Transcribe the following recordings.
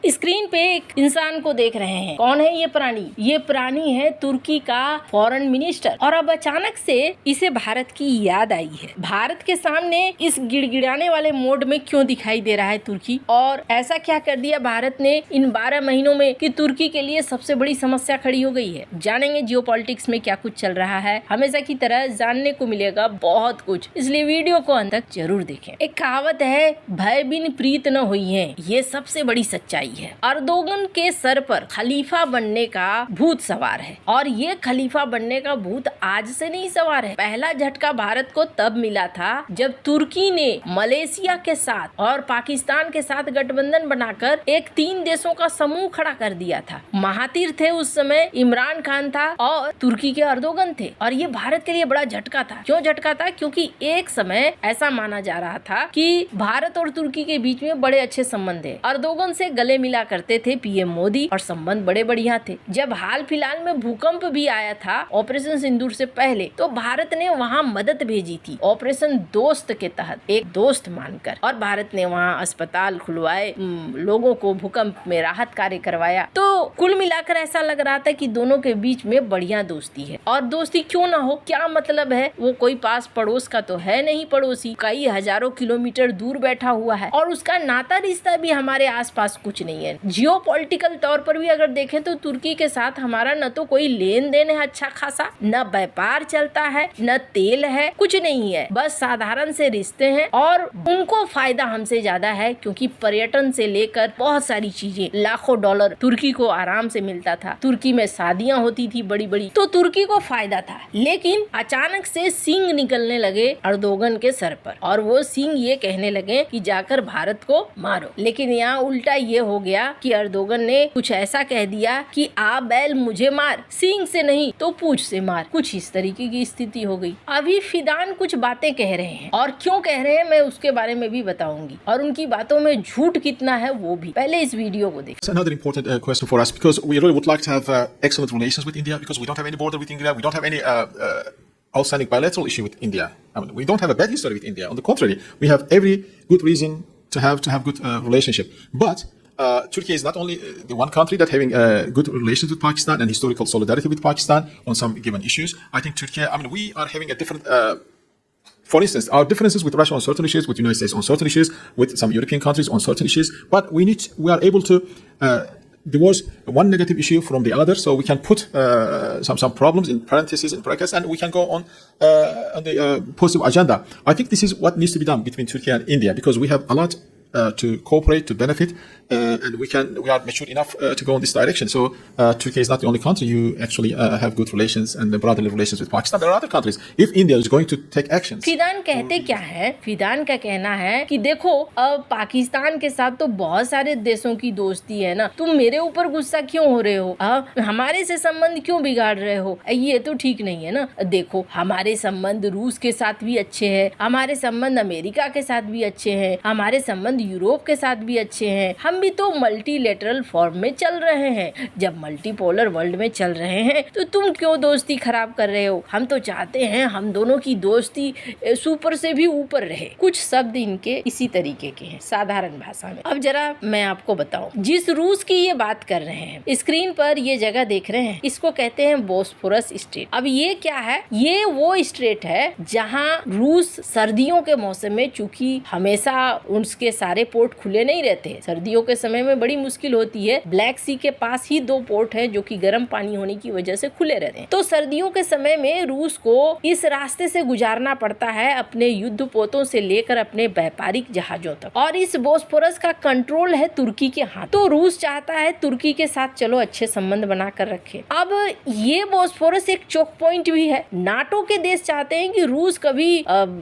Screen पे एक इंसान को देख रहे हैं। कौन है ये प्राणी? ये प्राणी है तुर्की का फॉरेन मिनिस्टर। और अब अचानक से इसे भारत की याद आई है। भारत के सामने इस गिड़गिड़ाने वाले मोड में क्यों दिखाई दे रहा है तुर्की, और ऐसा क्या कर दिया भारत ने इन 12 महीनों में कि तुर्की के लिए सबसे बड़ी समस्या खड़ी हो गई है। जानेंगे जियोपॉलिटिक्स में क्या कुछ चल रहा है। हमेशा की तरह जानने को मिलेगा बहुत कुछ, इसलिए वीडियो को अंत तक जरूर देखें। एक कहावत है, भय बिन प्रीत न हुई है। ये सबसे बड़ी सच्चाई है। अर्दोगन के सर पर खलीफा बनने का भूत सवार है, और ये खलीफा बनने का भूत आज से नहीं सवार है। पहला झटका भारत को तब मिला था जब तुर्की ने मलेशिया के साथ और पाकिस्तान के साथ गठबंधन बनाकर एक 3 देशों का समूह खड़ा कर दिया था। महातीर थे उस समय, इमरान खान था और तुर्की के अर्दोगन थे। और ये भारत के लिए बड़ा झटका था। क्यों झटका था? क्योंकि एक समय ऐसा माना जा रहा था कि भारत और तुर्की के बीच में बड़े अच्छे संबंध है। अर्दोगन से गले मिला करते थे पीएम मोदी और संबंध बड़े बढ़िया थे। जब हाल फिलहाल में भूकंप भी आया था ऑपरेशन सिंदूर से पहले, तो भारत ने वहां मदद भेजी थी ऑपरेशन दोस्त के तहत, एक दोस्त मानकर। और भारत ने वहां अस्पताल खुलवाए, लोगों को भूकंप में राहत कार्य करवाया। तो कुल मिलाकर ऐसा लग रहा था कि दोनों के बीच में बढ़िया दोस्ती है। और दोस्ती क्यों ना हो, क्या मतलब है? वो कोई पास पड़ोस का तो है नहीं पड़ोसी, कई हजारों किलोमीटर दूर बैठा हुआ है और उसका नाता रिश्ता भी हमारे आसपास कुछ नहीं है। जियोपॉलिटिकल तौर पर भी अगर देखें तो तुर्की के साथ हमारा न तो कोई लेन देन है अच्छा खासा, न व्यापार चलता है, न तेल है, कुछ नहीं है। बस साधारण से रिश्ते हैं और उनको फायदा हमसे ज्यादा है, क्योंकि पर्यटन से लेकर बहुत सारी चीजें, लाखों डॉलर तुर्की को आराम से मिलता था। तुर्की में शादियां होती थी बड़ी बड़ी, तो तुर्की को फायदा था। लेकिन अचानक से सींग निकलने लगे अर्दोगन के सर पर, और वो सींग ये कहने लगे कि जाकर भारत को मारो। लेकिन यहाँ उल्टा ये हो गया कि अर्दोगन ने कुछ ऐसा कह दिया कि आ बैल मुझे मार, सींग से नहीं तो पूंछ से मार। कुछ इस तरीके की स्थिति हो गई। अभी फिदान कुछ बातें कह रहे हैं, और क्यों कह रहे हैं मैं उसके बारे में भी बताऊंगी, और उनकी बातों में झूठ कितना है वो भी। पहले इस वीडियो को देखें। It's another important question for us, because we really would like to have excellent relations with India, because we don't have any border with India, we don't have any outstanding bilateral issue with India. I mean, we don't have a bad history with India. On the contrary, we have every good reason to have good relationship. But Turkey is not only the one country that having good relations with Pakistan and historical solidarity with Pakistan on some given issues. I think Turkey, I mean, we are having a different, for instance, our differences with Russia on certain issues, with the United States on certain issues, with some European countries on certain issues, but we are able to divorce one negative issue from the other, so we can put some problems in parentheses, in brackets, and we can go on the positive agenda. I think this is what needs to be done between Turkey and India, because we have a lot to cooperate, to benefit, and we are mature enough to go in this direction. So Turkey is not the only country you actually have good relations and brotherly relations with Pakistan. There are other countries. If India is going to take actions. Fidan कहते क्या है? Fidan का कहना है कि देखो, अब पाकिस्तान के साथ तो बहुत सारे देशों की दोस्ती है ना, तुम मेरे ऊपर गुस्सा क्यों हो रहे हो? हमारे से संबंध क्यों बिगाड़ रहे हो? ये तो ठीक नहीं है ना। देखो, हमारे संबंध रूस के साथ भी अच्छे हैं, हमारे संबंध अमेरिका के साथ भी अच्छे हैं, हमारे संबंध यूरोप के साथ भी अच्छे हैं। हम भी तो मल्टीलेटरल फॉर्म में चल रहे हैं। जब मल्टीपोलर वर्ल्ड में चल रहे हैं तो तुम क्यों दोस्ती खराब कर रहे हो? हम तो चाहते हैं हम दोनों की दोस्ती सुपर से भी ऊपर रहे। कुछ शब्द इनके इसी तरीके के हैं साधारण भाषा में। अब जरा मैं आपको बताऊं, जिस रूस की ये बात कर रहे हैं, स्क्रीन पर ये जगह देख रहे हैं, इसको कहते हैं बोस्फोरस स्ट्रेट। अब ये क्या है? ये वो स्ट्रेट है जहाँ रूस सर्दियों के मौसम में, चूंकि हमेशा उसके सारे पोर्ट खुले नहीं रहते, सर्दियों के समय में बड़ी मुश्किल होती है। ब्लैक सी के पास ही 2 पोर्ट हैं जो कि गर्म पानी होने की वजह से खुले रहते हैं। तो सर्दियों के समय में रूस को इस रास्ते से गुजारना पड़ता है, अपने युद्ध पोतों से लेकर अपने व्यापारिक जहाजों तक। और इस बोस्फोरस का कंट्रोल है तुर्की के हाथ। तो रूस चाहता है तुर्की के साथ चलो अच्छे संबंध बनाकर रखे। अब ये बोस्फोरस एक चौक पॉइंट भी है। नाटो के देश चाहते हैं कि रूस कभी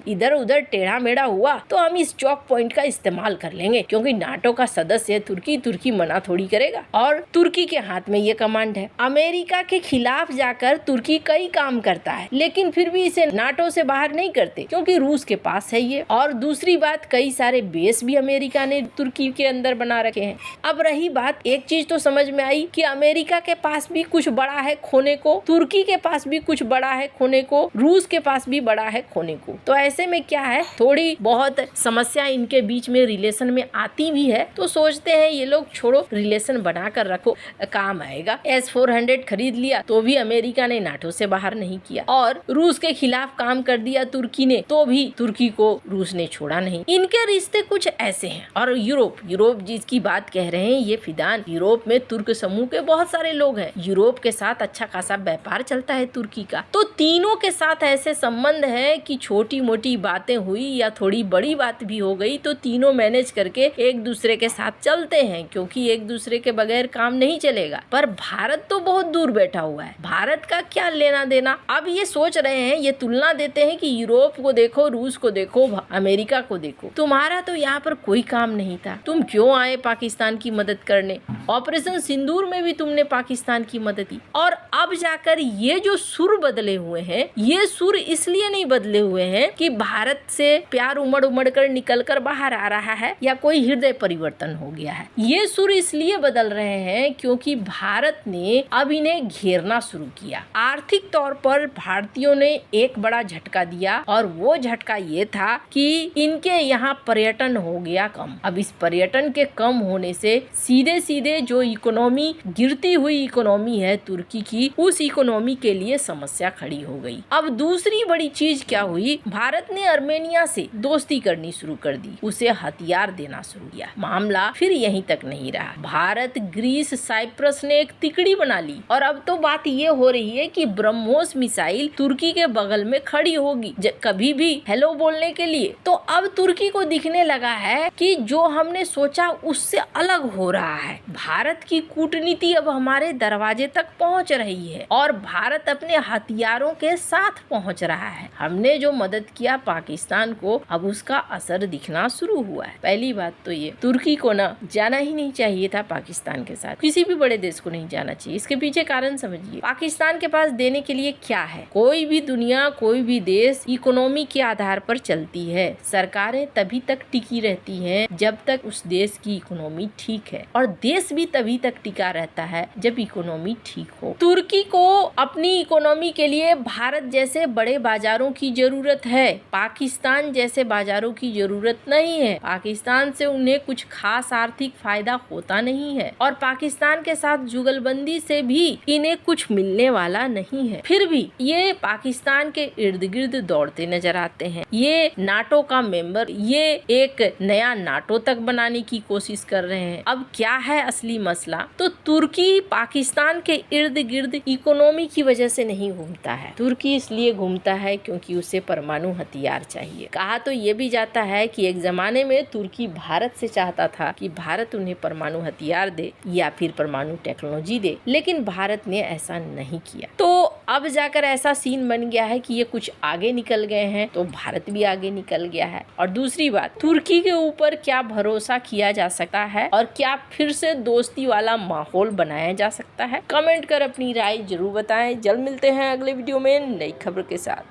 इधर उधर टेढ़ा मेढ़ा हुआ तो हम इस चौक पॉइंट का इस्तेमाल कर लेंगे, क्योंकि नाटो का सदस्य है तुर्की मना थोड़ी करेगा। और तुर्की के हाथ में ये कमांड है। अमेरिका के खिलाफ जाकर तुर्की कई काम करता है, लेकिन फिर भी इसे नाटो से बाहर नहीं करते, क्योंकि रूस के पास है ये। और दूसरी बात, कई सारे बेस भी अमेरिका ने तुर्की के अंदर बना रखे हैं। अब रही बात, एक चीज तो समझ में आई कि अमेरिका के पास भी कुछ बड़ा है खोने को, तुर्की के पास भी कुछ बड़ा है खोने को, रूस के पास भी बड़ा है खोने को। तो ऐसे में क्या है, थोड़ी बहुत समस्या इनके बीच में रिलेशन में आती भी है तो सोचते हैं ये लोग छोड़ो, रिलेशन बनाकर रखो, काम आएगा। S-400 खरीद लिया तो भी अमेरिका ने नाटो से बाहर नहीं किया, और रूस के खिलाफ काम कर दिया तुर्की ने तो भी तुर्की को रूस ने छोड़ा नहीं। इनके रिश्ते कुछ ऐसे हैं। और यूरोप जिसकी बात कह रहे हैं ये फिदान, यूरोप में तुर्क समूह के बहुत सारे लोग हैं। यूरोप के साथ अच्छा खासा व्यापार चलता है तुर्की का, तो तीनों के साथ ऐसे संबंध है कि छोटी मोटी बातें हुई या थोड़ी बड़ी बात भी हो गई तो तीनों मैनेज करके एक दूसरे के साथ चलते हैं, क्योंकि एक दूसरे के बगैर काम नहीं चलेगा। पर भारत तो बहुत दूर बैठा हुआ है, भारत का क्या लेना देना। अब ये सोच रहे हैं, ये तुलना देते हैं कि यूरोप को देखो, रूस को देखो, अमेरिका को देखो, तुम्हारा तो यहाँ पर कोई काम नहीं था, तुम क्यों आए पाकिस्तान की मदद करने। ऑपरेशन सिंदूर में भी तुमने पाकिस्तान की मदद की। और अब जाकर ये जो सुर बदले हुए हैं, ये सुर इसलिए नहीं बदले हुए हैं कि भारत से प्यार उमड़ कर निकल कर बाहर आ रहा है या कोई हृदय परिवर्तन हो गया है। ये सुर इसलिए बदल रहे हैं क्योंकि भारत ने अब इन्हें घेरना शुरू किया। आर्थिक तौर पर भारतीयों ने एक बड़ा झटका दिया, और वो झटका ये था कि इनके यहाँ पर्यटन हो गया कम। अब इस पर्यटन के कम होने से सीधे जो इकोनॉमी, गिरती हुई इकोनॉमी है तुर्की की, उस इकोनॉमी के लिए समस्या खड़ी हो गई। अब दूसरी बड़ी चीज क्या हुई, भारत ने आर्मेनिया से दोस्ती करनी शुरू कर दी, उसे हथियार देना शुरू किया। मामला फिर यहीं तक नहीं रहा, भारत, ग्रीस, साइप्रस ने एक तिकड़ी बना ली, और अब तो बात ये हो रही है कि ब्रह्मोस मिसाइल तुर्की के बगल में खड़ी होगी कभी भी हेलो बोलने के लिए। तो अब तुर्की को दिखने लगा है कि जो हमने सोचा उससे अलग हो रहा है। भारत की कूटनीति अब हमारे दरवाजे तक पहुंच रही है, और भारत अपने हथियारों के साथ पहुंच रहा है। हमने जो मदद किया पाकिस्तान को, अब उसका असर दिखना शुरू हुआ है। पहली बात तो ये, तुर्की को ना जाना ही नहीं चाहिए था पाकिस्तान के साथ, किसी भी बड़े देश को नहीं जाना चाहिए। इसके पीछे कारण समझिए, पाकिस्तान के पास देने के लिए क्या है। कोई भी दुनिया, कोई भी देश इकोनॉमी के आधार पर चलती है। सरकारें तभी तक टिकी रहती हैं जब तक उस देश की इकोनॉमी ठीक है, और देश भी तभी तक टिका रहता है जब इकोनॉमी ठीक हो। तुर्की को अपनी इकोनॉमी के लिए भारत जैसे बड़े बाजारों की जरूरत है, पाकिस्तान जैसे बाजारों की जरूरत नहीं है। पाकिस्तान से उन्हें कुछ खास आर्थिक फायदा होता नहीं है, और पाकिस्तान के साथ जुगलबंदी से भी इन्हें कुछ मिलने वाला नहीं है। फिर भी ये पाकिस्तान के इर्द गिर्द दौड़ते नजर आते हैं। ये नाटो का मेंबर, ये एक नया नाटो तक बनाने की कोशिश कर रहे हैं। अब क्या है असली मसला, तो तुर्की पाकिस्तान के इर्द गिर्द इकोनॉमी की वजह से नहीं घूमता है। तुर्की इसलिए घूमता है क्योंकि उसे परमाणु हथियार चाहिए। कहा तो ये भी जाता है कि एक जमाने में तुर्की भारत से चाहता था कि भारत उन्हें परमाणु हथियार दे या फिर परमाणु टेक्नोलॉजी दे, लेकिन भारत ने ऐसा नहीं किया। तो अब जाकर ऐसा सीन बन गया है कि ये कुछ आगे निकल गए हैं, तो भारत भी आगे निकल गया है। और दूसरी बात, तुर्की के ऊपर क्या भरोसा किया जा सकता है, और क्या फिर से दोस्ती वाला माहौल बनाया जा सकता है। कमेंट कर अपनी राय जरूर बताएं। जल्द मिलते हैं अगले वीडियो में नई खबर के साथ।